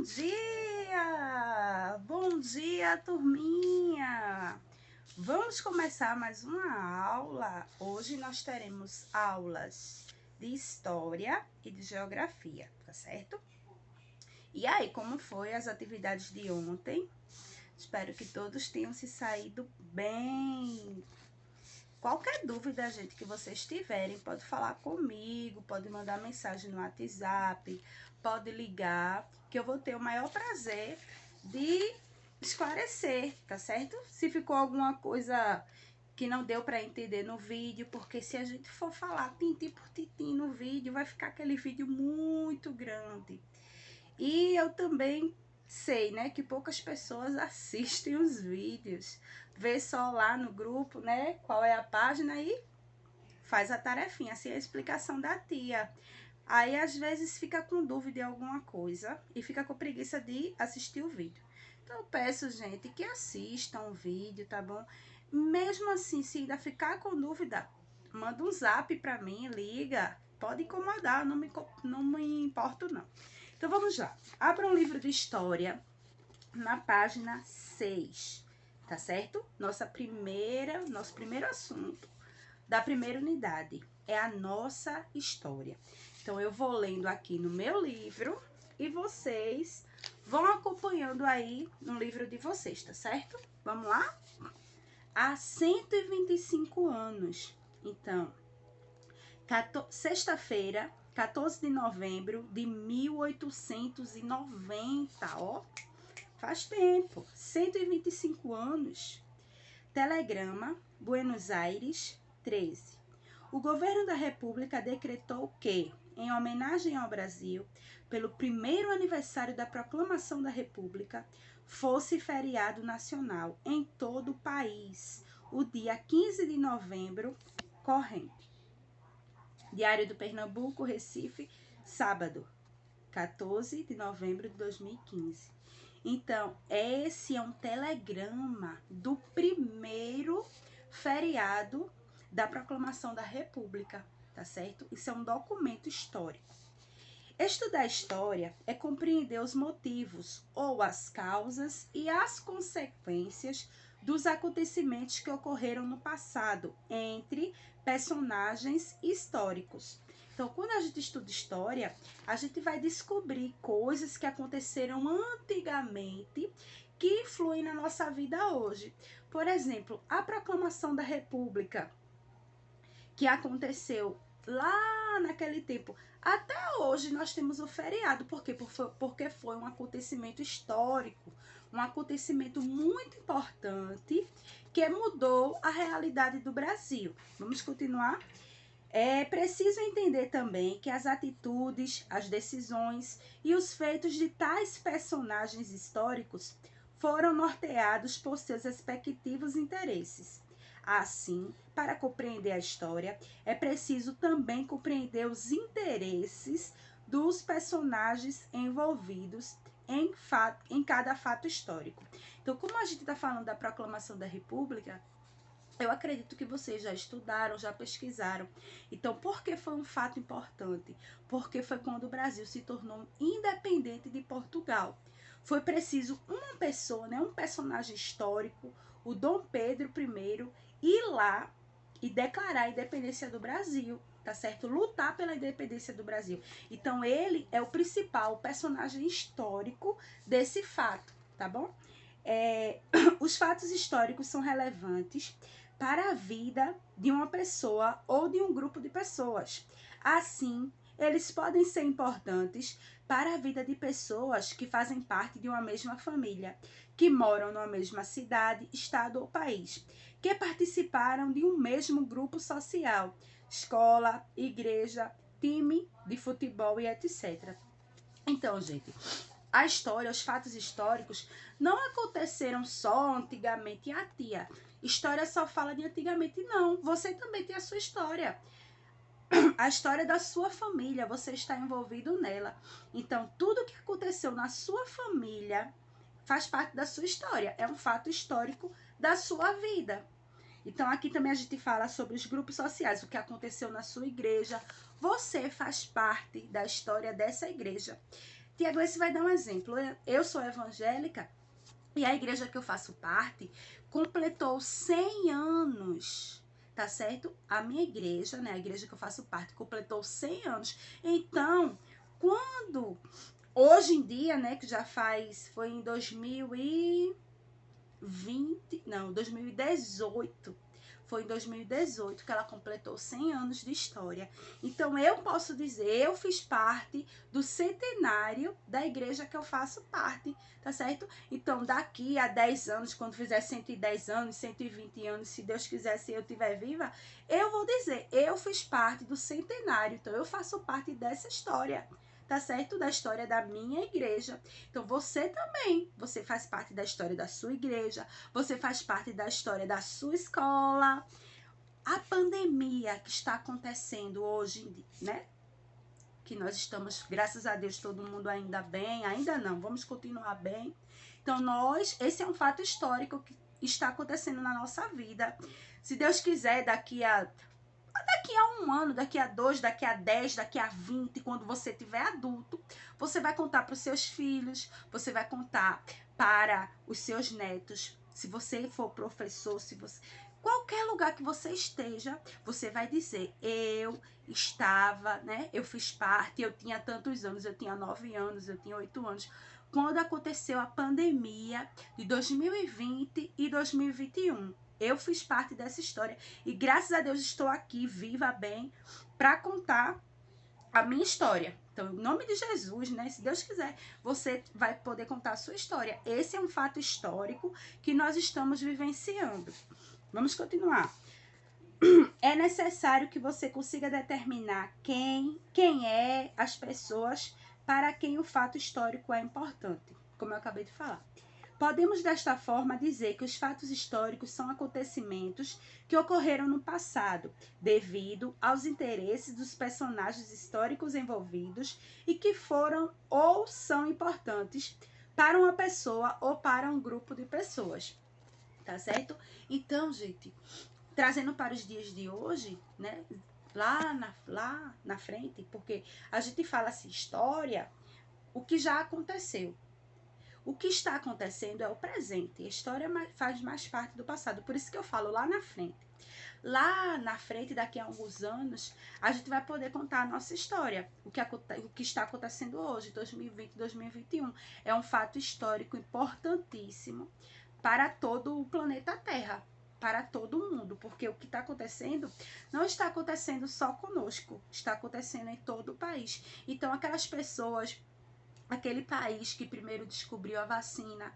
dia! Bom dia, turminha! Vamos começar mais uma aula. Hoje nós teremos aulas de História e de Geografia, tá certo? E aí, como foi as atividades de ontem? Espero que todos tenham se saído bem. Qualquer dúvida, gente, que vocês tiverem, pode falar comigo, pode mandar mensagem no WhatsApp, pode ligar, que eu vou ter o maior prazer de esclarecer, tá certo? Se ficou alguma coisa que não deu para entender no vídeo, porque se a gente for falar tintim por tintim no vídeo, vai ficar aquele vídeo muito grande. E eu também sei, né, que poucas pessoas assistem os vídeos. Vê só lá no grupo, né, qual é a página e faz a tarefinha, assim, a explicação da tia. Aí, às vezes, fica com dúvida em alguma coisa e fica com preguiça de assistir o vídeo. Então, eu peço, gente, que assistam o vídeo, tá bom? Mesmo assim, se ainda ficar com dúvida, manda um zap pra mim, liga. Pode incomodar, não me importo, não. Então, vamos lá. Abra um livro de história na página 6, tá certo? Nosso primeiro assunto da primeira unidade é a nossa história. Então, eu vou lendo aqui no meu livro e vocês vão acompanhando aí no livro de vocês, tá certo? Vamos lá? Há 125 anos. Então, sexta-feira, 14 de novembro de 1890, ó, faz tempo, 125 anos. Telegrama, Buenos Aires, 13. O governo da República decretou que, em homenagem ao Brasil, pelo primeiro aniversário da proclamação da República, fosse feriado nacional em todo o país, o dia 15 de novembro corrente. Diário do Pernambuco, Recife, sábado, 14 de novembro de 2015. Então, esse é um telegrama do primeiro feriado da proclamação da República, tá certo? Isso é um documento histórico. Estudar história é compreender os motivos ou as causas e as consequências dos acontecimentos que ocorreram no passado entre personagens históricos. Então, quando a gente estuda história, a gente vai descobrir coisas que aconteceram antigamente que influem na nossa vida hoje. Por exemplo, a proclamação da República, que aconteceu lá naquele tempo. Até hoje nós temos o feriado. Por quê? Porque foi um acontecimento histórico, um acontecimento muito importante que mudou a realidade do Brasil. Vamos continuar? É preciso entender também que as atitudes, as decisões e os feitos de tais personagens históricos foram norteados por seus respectivos interesses. Assim, para compreender a história, é preciso também compreender os interesses dos personagens envolvidos em cada fato histórico. Então, como a gente está falando da proclamação da República, eu acredito que vocês já estudaram, já pesquisaram. Então, por que foi um fato importante? Porque foi quando o Brasil se tornou independente de Portugal. Foi preciso uma pessoa, né, um personagem histórico, o Dom Pedro I, ir lá e declarar a independência do Brasil, tá certo? Lutar pela independência do Brasil. Então, ele é o principal personagem histórico desse fato, tá bom? Os fatos históricos são relevantes para a vida de uma pessoa ou de um grupo de pessoas. Assim, eles podem ser importantes para a vida de pessoas que fazem parte de uma mesma família, que moram numa mesma cidade, estado ou país, que participaram de um mesmo grupo social, escola, igreja, time de futebol e etc. Então, gente, a história, os fatos históricos não aconteceram só antigamente. A tia, história só fala de antigamente, não. Você também tem a sua história. A história da sua família, você está envolvido nela. Então, tudo que aconteceu na sua família faz parte da sua história. É um fato histórico da sua vida. Então, aqui também a gente fala sobre os grupos sociais, o que aconteceu na sua igreja. Você faz parte da história dessa igreja. Tia Gleice vai dar um exemplo. Eu sou evangélica e a igreja que eu faço parte completou 100 anos, tá certo? A minha igreja, né, a igreja que eu faço parte, completou 100 anos. Então, quando, hoje em dia, né, que já faz, foi em 2020, não, 2018. Foi em 2018 que ela completou 100 anos de história. Então, eu posso dizer, eu fiz parte do centenário da igreja que eu faço parte, tá certo? Então, daqui a 10 anos, quando fizer 110 anos, 120 anos, se Deus quiser, se eu estiver viva, eu vou dizer, eu fiz parte do centenário. Então, eu faço parte dessa história, tá certo? Da história da minha igreja. Então, você também, você faz parte da história da sua igreja, você faz parte da história da sua escola. A pandemia que está acontecendo hoje, né? Que nós estamos, graças a Deus, todo mundo ainda bem, ainda não, vamos continuar bem. Então, esse é um fato histórico que está acontecendo na nossa vida. Se Deus quiser, daqui a um ano, daqui a 2, daqui a 10, daqui a 20, quando você tiver adulto, você vai contar para os seus filhos, você vai contar para os seus netos. Se você for professor, se você qualquer lugar que você esteja, você vai dizer, eu estava, né? Eu fiz parte, eu tinha tantos anos, eu tinha 9 anos, eu tinha 8 anos. Quando aconteceu a pandemia de 2020 e 2021. Eu fiz parte dessa história e graças a Deus estou aqui, viva, bem, para contar a minha história. Então, em nome de Jesus, né? Se Deus quiser, você vai poder contar a sua história. Esse é um fato histórico que nós estamos vivenciando. Vamos continuar. É necessário que você consiga determinar quem é as pessoas para quem o fato histórico é importante, como eu acabei de falar. Podemos, desta forma, dizer que os fatos históricos são acontecimentos que ocorreram no passado, devido aos interesses dos personagens históricos envolvidos e que foram ou são importantes para uma pessoa ou para um grupo de pessoas. Tá certo? Então, gente, trazendo para os dias de hoje, né? Lá na frente, porque a gente fala assim, história, o que já aconteceu. O que está acontecendo é o presente. A história faz mais parte do passado. Por isso que eu falo lá na frente. Lá na frente, daqui a alguns anos, a gente vai poder contar a nossa história. O que está acontecendo hoje, 2020, 2021. É um fato histórico importantíssimo para todo o planeta Terra. Para todo mundo. Porque o que está acontecendo não está acontecendo só conosco. Está acontecendo em todo o país. Então, aquelas pessoas, aquele país que primeiro descobriu a vacina,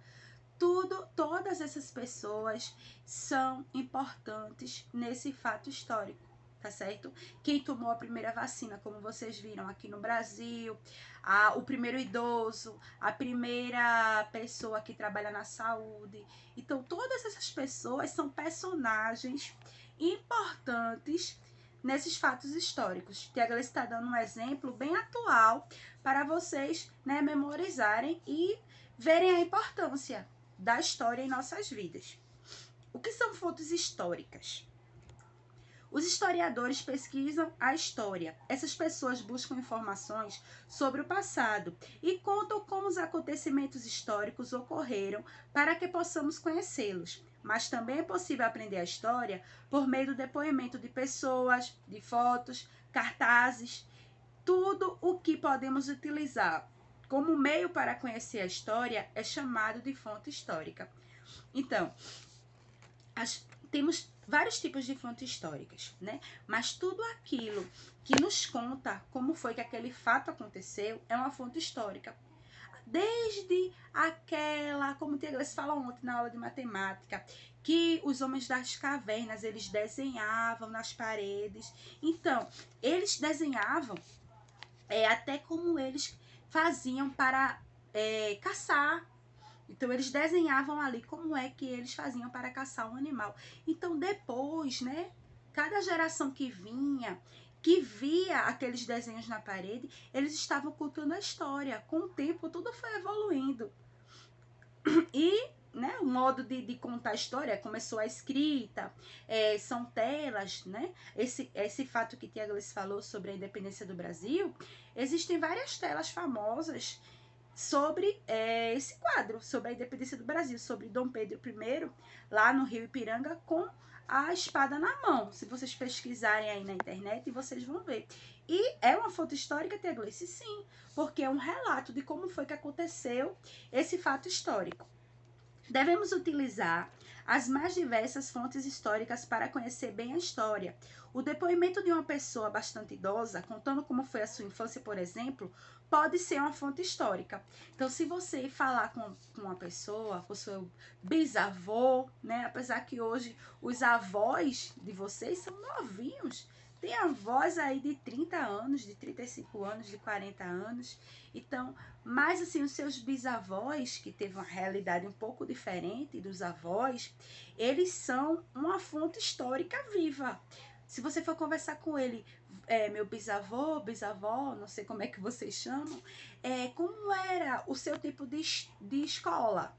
todas essas pessoas são importantes nesse fato histórico, tá certo? Quem tomou a primeira vacina, como vocês viram aqui no Brasil, o primeiro idoso, a primeira pessoa que trabalha na saúde. Então, todas essas pessoas são personagens importantes nesses fatos históricos. Tia Gleice está dando um exemplo bem atual para vocês, né, memorizarem e verem a importância da história em nossas vidas. O que são fontes históricas? Os historiadores pesquisam a história. Essas pessoas buscam informações sobre o passado e contam como os acontecimentos históricos ocorreram para que possamos conhecê-los. Mas também é possível aprender a história por meio do depoimento de pessoas, de fotos, cartazes, tudo o que podemos utilizar como meio para conhecer a história é chamado de fonte histórica. Então, temos vários tipos de fontes históricas, né? Mas tudo aquilo que nos conta como foi que aquele fato aconteceu é uma fonte histórica. Desde aquela, como eles falam ontem na aula de matemática, que os homens das cavernas, eles desenhavam nas paredes. Então, eles desenhavam até como eles faziam para caçar. Então, eles desenhavam ali como é que eles faziam para caçar um animal. Então, depois, né, cada geração que vinha, que via aqueles desenhos na parede, eles estavam contando a história. Com o tempo, tudo foi evoluindo. E, né, o modo de contar a história começou a escrita, são telas, né? Esse fato que Tia Gleice falou sobre a independência do Brasil, existem várias telas famosas sobre esse quadro, sobre a independência do Brasil, sobre Dom Pedro I, lá no Rio Ipiranga, com a espada na mão. Se vocês pesquisarem aí na internet, vocês vão ver. E é uma fonte histórica, Tia Gleice? Sim, porque é um relato de como foi que aconteceu esse fato histórico. Devemos utilizar as mais diversas fontes históricas para conhecer bem a história. O depoimento de uma pessoa bastante idosa, contando como foi a sua infância, por exemplo, pode ser uma fonte histórica. Então, se você falar com uma pessoa, com o seu bisavô, né? Apesar que hoje os avós de vocês são novinhos, tem avós aí de 30 anos, de 35 anos, de 40 anos. Então, mas assim, os seus bisavós, que teve uma realidade um pouco diferente dos avós, eles são uma fonte histórica viva. Se você for conversar com ele, meu bisavô, bisavó, não sei como é que vocês chamam, como era o seu tipo de escola?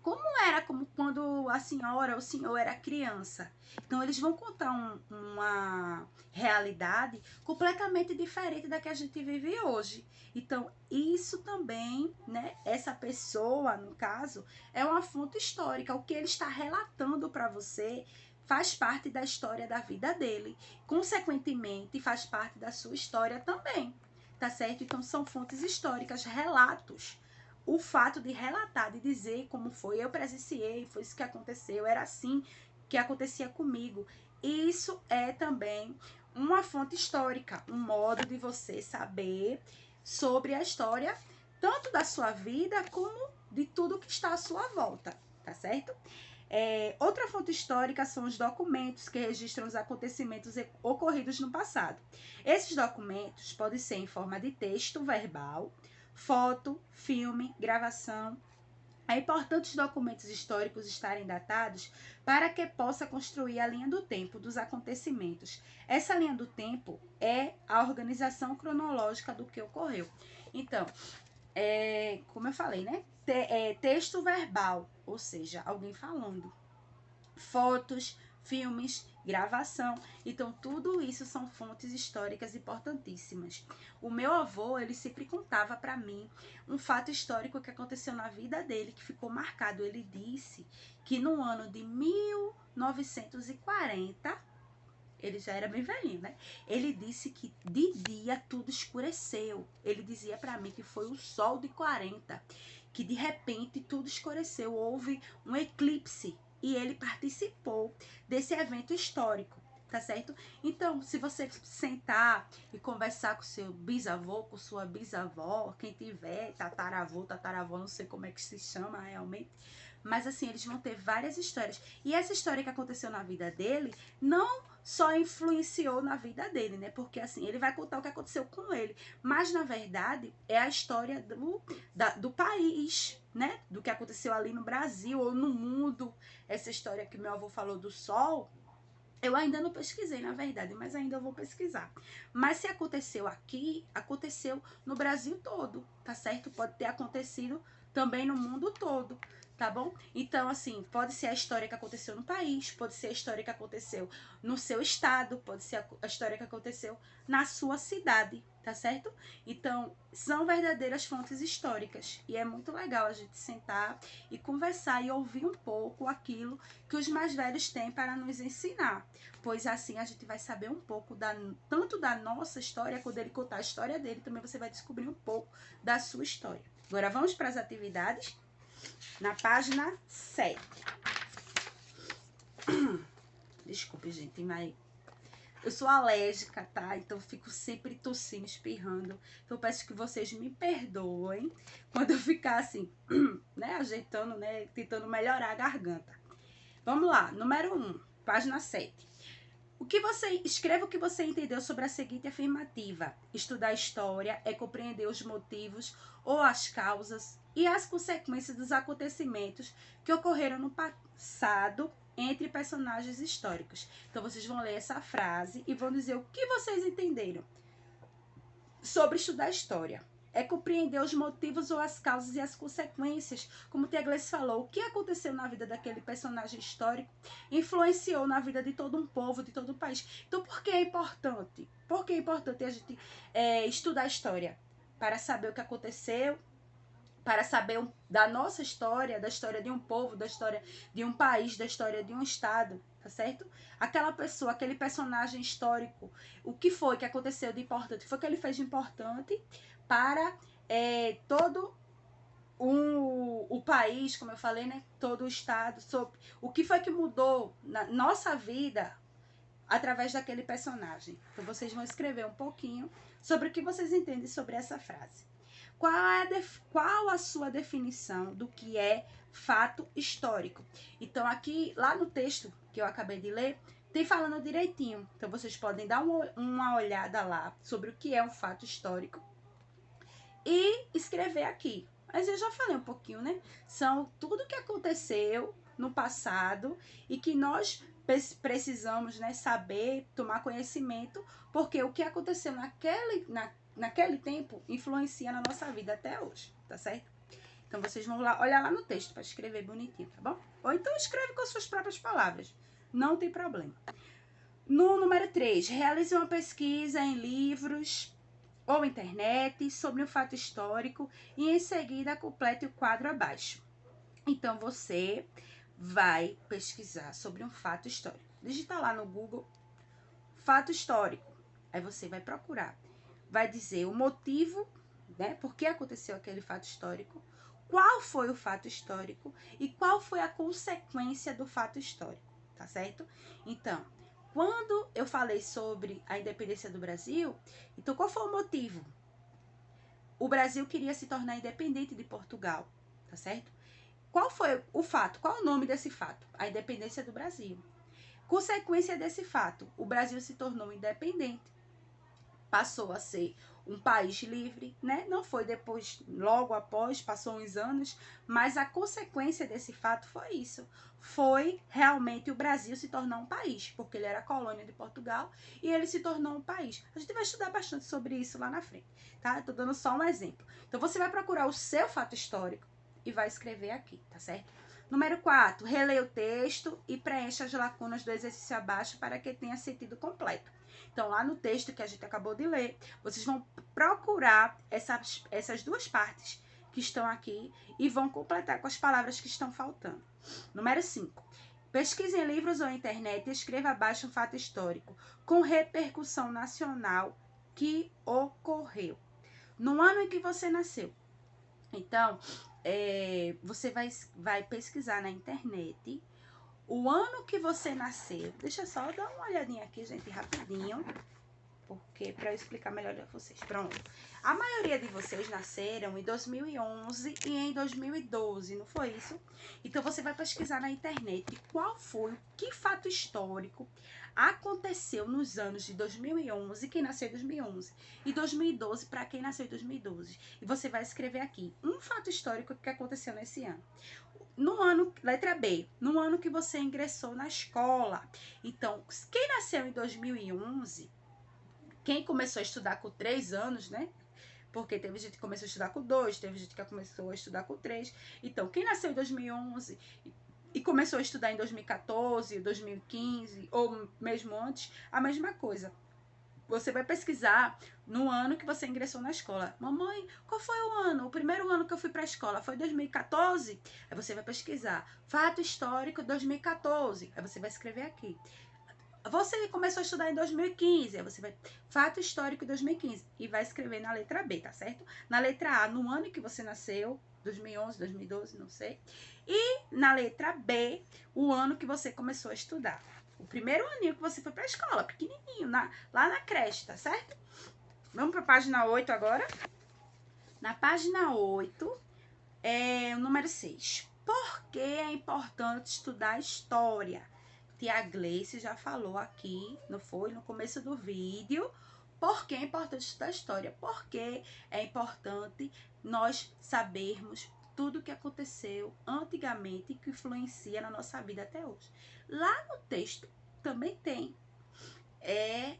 Como era como quando a senhora, o senhor era criança? Então, eles vão contar uma realidade completamente diferente da que a gente vive hoje. Então, isso também, né? Essa pessoa, no caso, é uma fonte histórica. O que ele está relatando para você faz parte da história da vida dele. Consequentemente, faz parte da sua história também. Tá certo? Então, são fontes históricas, relatos. O fato de relatar, de dizer como foi, eu presenciei, foi isso que aconteceu, era assim que acontecia comigo. Isso é também uma fonte histórica, um modo de você saber sobre a história, tanto da sua vida como de tudo que está à sua volta, tá certo? Outra fonte histórica são os documentos que registram os acontecimentos ocorridos no passado. Esses documentos podem ser em forma de texto verbal, foto, filme, gravação. É importante os documentos históricos estarem datados para que possa construir a linha do tempo dos acontecimentos. Essa linha do tempo é a organização cronológica do que ocorreu. Então, como eu falei, né? Texto verbal, ou seja, alguém falando. Fotos, filmes, gravação. Então, tudo isso são fontes históricas importantíssimas. O meu avô, ele sempre contava para mim um fato histórico que aconteceu na vida dele, que ficou marcado. Ele disse que no ano de 1940, ele já era bem velhinho, né? Ele disse que de dia tudo escureceu. Ele dizia para mim que foi o sol de 40, que de repente tudo escureceu, houve um eclipse e ele participou desse evento histórico, tá certo? Então, se você sentar e conversar com seu bisavô, com sua bisavó, quem tiver, tataravó, não sei como é que se chama realmente, mas assim, eles vão ter várias histórias. E essa história que aconteceu na vida dele não só influenciou na vida dele, né? Porque assim, ele vai contar o que aconteceu com ele. Mas, na verdade, é a história do país, né? Do que aconteceu ali no Brasil ou no mundo. Essa história que meu avô falou do sol, eu ainda não pesquisei, na verdade, mas ainda vou pesquisar. Mas se aconteceu aqui, aconteceu no Brasil todo, tá certo? Pode ter acontecido também no mundo todo, tá bom? Então, assim, pode ser a história que aconteceu no país, pode ser a história que aconteceu no seu estado, pode ser a história que aconteceu na sua cidade, tá certo? Então, são verdadeiras fontes históricas e é muito legal a gente sentar e conversar e ouvir um pouco aquilo que os mais velhos têm para nos ensinar, pois assim a gente vai saber um pouco tanto da nossa história, quando ele contar a história dele, também você vai descobrir um pouco da sua história. Agora vamos para as atividades na página 7. Desculpe, gente, mas eu sou alérgica, tá? Então fico sempre tossindo, espirrando. Então eu peço que vocês me perdoem quando eu ficar assim, né, ajeitando, né, tentando melhorar a garganta. Vamos lá, número 1, página 7. Escreva o que você entendeu sobre a seguinte afirmativa. Estudar a história é compreender os motivos ou as causas e as consequências dos acontecimentos que ocorreram no passado entre personagens históricos. Então, vocês vão ler essa frase e vão dizer o que vocês entenderam sobre estudar a história. É compreender os motivos ou as causas e as consequências, como Tia Gleice falou, o que aconteceu na vida daquele personagem histórico influenciou na vida de todo um povo, de todo um país. Então, por que é importante? Por que é importante a gente estudar a história? Para saber o que aconteceu para saber da nossa história, da história de um povo, da história de um país, da história de um estado, tá certo? Aquela pessoa, aquele personagem histórico, o que foi que aconteceu de importante, o que foi que ele fez de importante para todo o país, como eu falei, né? Todo o estado, sobre o que foi que mudou na nossa vida através daquele personagem. Então vocês vão escrever um pouquinho sobre o que vocês entendem sobre essa frase. Qual a sua definição do que é fato histórico? Então, aqui, lá no texto que eu acabei de ler, tem falando direitinho. Então, vocês podem dar uma olhada lá sobre o que é um fato histórico e escrever aqui. Mas eu já falei um pouquinho, né? São tudo que aconteceu no passado e que nós precisamos, né, saber, tomar conhecimento, porque o que aconteceu naquele tempo influencia na nossa vida até hoje, tá certo? Então vocês vão lá, olhar lá no texto para escrever bonitinho, tá bom? Ou então escreve com as suas próprias palavras, não tem problema. No número 3, realize uma pesquisa em livros ou internet sobre um fato histórico e em seguida complete o quadro abaixo. Então você vai pesquisar sobre um fato histórico. Digita lá no Google fato histórico. Aí você vai procurar. Vai dizer o motivo, né? Por que aconteceu aquele fato histórico, qual foi o fato histórico e qual foi a consequência do fato histórico, tá certo? Então, quando eu falei sobre a independência do Brasil, então qual foi o motivo? O Brasil queria se tornar independente de Portugal, tá certo? Qual foi o fato? Qual é o nome desse fato? A independência do Brasil. Consequência desse fato, o Brasil se tornou independente. Passou a ser um país livre, né? Não foi depois, logo após, passou uns anos, mas a consequência desse fato foi isso. Foi realmente o Brasil se tornar um país, porque ele era colônia de Portugal e ele se tornou um país. A gente vai estudar bastante sobre isso lá na frente, tá? Tô dando só um exemplo. Então você vai procurar o seu fato histórico e vai escrever aqui, tá certo? Número 4, releia o texto e preencha as lacunas do exercício abaixo para que tenha sentido completo. Então, lá no texto que a gente acabou de ler, vocês vão procurar essas duas partes que estão aqui e vão completar com as palavras que estão faltando. Número 5. Pesquise em livros ou internet e escreva abaixo um fato histórico com repercussão nacional que ocorreu no ano em que você nasceu. Então, você vai pesquisar na internet o ano que você nasceu. Deixa eu só dar uma olhadinha aqui, gente, rapidinho, porque para eu explicar melhor a vocês. Pronto. A maioria de vocês nasceram em 2011 e em 2012, não foi isso? Então você vai pesquisar na internet que fato histórico aconteceu nos anos de 2011, quem nasceu em 2011, e 2012 para quem nasceu em 2012. E você vai escrever aqui um fato histórico que aconteceu nesse ano. No ano, letra B, no ano que você ingressou na escola. Então, quem nasceu em 2011, quem começou a estudar com 3 anos, né? Porque teve gente que começou a estudar com 2, teve gente que começou a estudar com 3. Então, quem nasceu em 2011 e começou a estudar em 2014, 2015, ou mesmo antes, a mesma coisa. Você vai pesquisar no ano que você ingressou na escola. Mamãe, qual foi o ano? O primeiro ano que eu fui para a escola foi 2014? Aí você vai pesquisar. Fato histórico 2014. Aí você vai escrever aqui. Você começou a estudar em 2015. Aí você vai. Fato histórico 2015. E vai escrever na letra B, tá certo? Na letra A, no ano que você nasceu. 2011, 2012, não sei. E na letra B, o ano que você começou a estudar. O primeiro aninho que você foi pra escola, pequenininho, lá na creche, tá certo? Vamos pra página 8 agora. Na página 8, o número 6. Por que é importante estudar história? Tia Gleice já falou aqui, não foi? No começo do vídeo. Por que é importante estudar história? Porque é importante nós sabermos tudo o que aconteceu antigamente e que influencia na nossa vida até hoje. Lá no texto também tem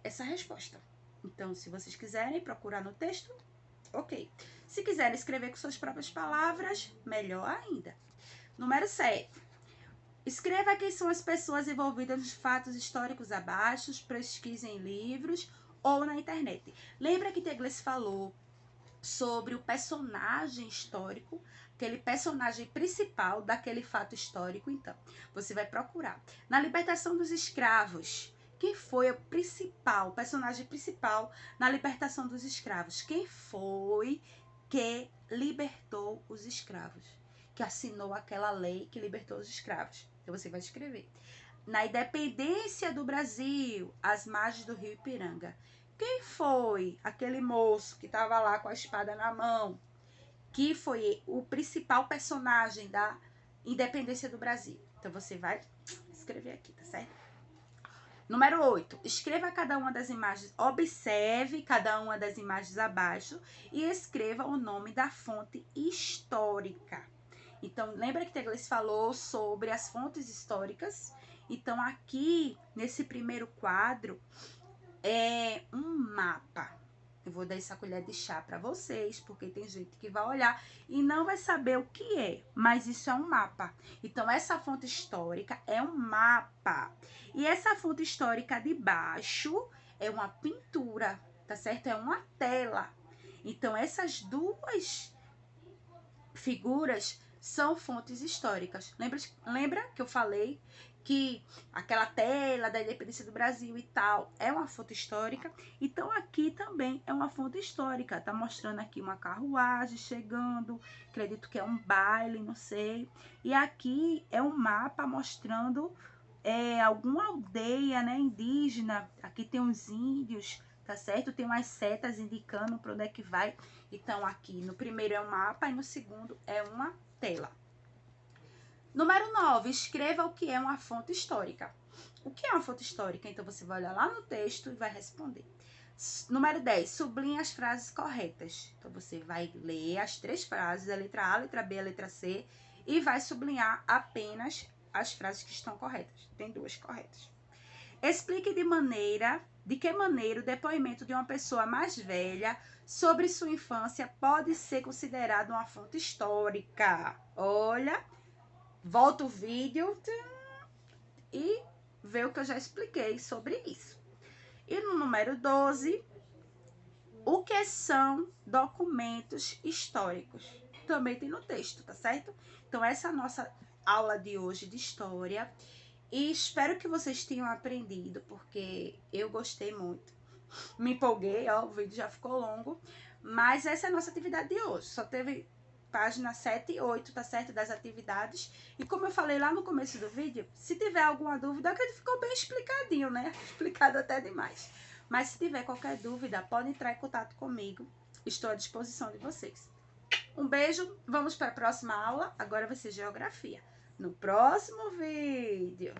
essa resposta. Então, se vocês quiserem procurar no texto, ok. Se quiserem escrever com suas próprias palavras, melhor ainda. Número 7. Escreva quem são as pessoas envolvidas nos fatos históricos abaixo, pesquise em livros ou na internet. Lembra que Tia Gleice falou sobre o personagem histórico, aquele personagem principal daquele fato histórico. Então, você vai procurar. Na libertação dos escravos, quem foi o principal, o personagem principal na libertação dos escravos? Quem foi que libertou os escravos? Que assinou aquela lei que libertou os escravos? Então, você vai escrever. Na independência do Brasil, às margens do rio Ipiranga. Quem foi aquele moço que estava lá com a espada na mão? Que foi o principal personagem da independência do Brasil. Então, você vai escrever aqui, tá certo? Número 8. Escreva cada uma das imagens. Observe cada uma das imagens abaixo e escreva o nome da fonte histórica. Então, lembra que Teglis falou sobre as fontes históricas? Então, aqui, nesse primeiro quadro, é um mapa. Eu vou dar essa colher de chá para vocês, porque tem gente que vai olhar e não vai saber o que é, mas isso é um mapa. Então, essa fonte histórica é um mapa. E essa fonte histórica de baixo é uma pintura, tá certo? É uma tela. Então, essas duas figuras são fontes históricas. Lembra que eu falei que aquela tela da independência do Brasil e tal é uma fonte histórica? Então aqui também é uma fonte histórica. Tá mostrando aqui uma carruagem chegando, acredito que é um baile, não sei. E aqui é um mapa mostrando alguma aldeia, né, indígena. Aqui tem uns índios, tá certo? Tem umas setas indicando para onde é que vai. Então, aqui no primeiro é um mapa e no segundo é uma tela. Número 9, escreva o que é uma fonte histórica. O que é uma fonte histórica? Então, você vai olhar lá no texto e vai responder. Número 10, sublinhe as frases corretas. Então, você vai ler as 3 frases, a letra A, a letra B, a letra C, e vai sublinhar apenas as frases que estão corretas. Tem 2 corretas. Explique de que maneira o depoimento de uma pessoa mais velha sobre sua infância pode ser considerado uma fonte histórica. Olha, volta o vídeo e vê o que eu já expliquei sobre isso. E no número 12, o que são documentos históricos? Também tem no texto, tá certo? Então, essa é a nossa aula de hoje de história. E espero que vocês tenham aprendido, porque eu gostei muito. Me empolguei, ó, o vídeo já ficou longo. Mas essa é a nossa atividade de hoje. Só teve página 7 e 8, tá certo? Das atividades. E como eu falei lá no começo do vídeo, se tiver alguma dúvida, acredito que ficou bem explicadinho, né? Explicado até demais. Mas se tiver qualquer dúvida, pode entrar em contato comigo. Estou à disposição de vocês. Um beijo, vamos para a próxima aula. Agora vai ser geografia. No próximo vídeo.